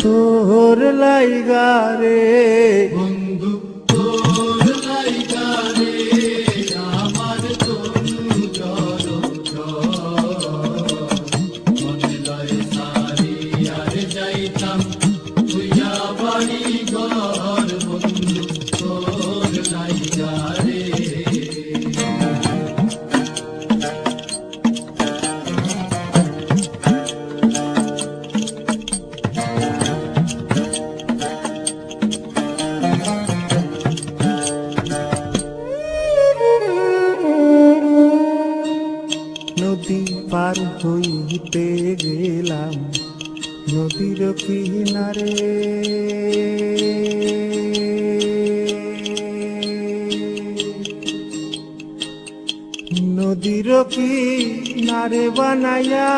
তোর লাইগা রে বন্ধু তোর লাইগা রে আমার তনু জড় মনে লয় সারি আর যাইতাম তুইয়া বাড়ি ঘর বন্ধু তোর লাইগা রে নদী পার হইতে গেলাম নদীর কিনারে নদীর কিনারে বানায়া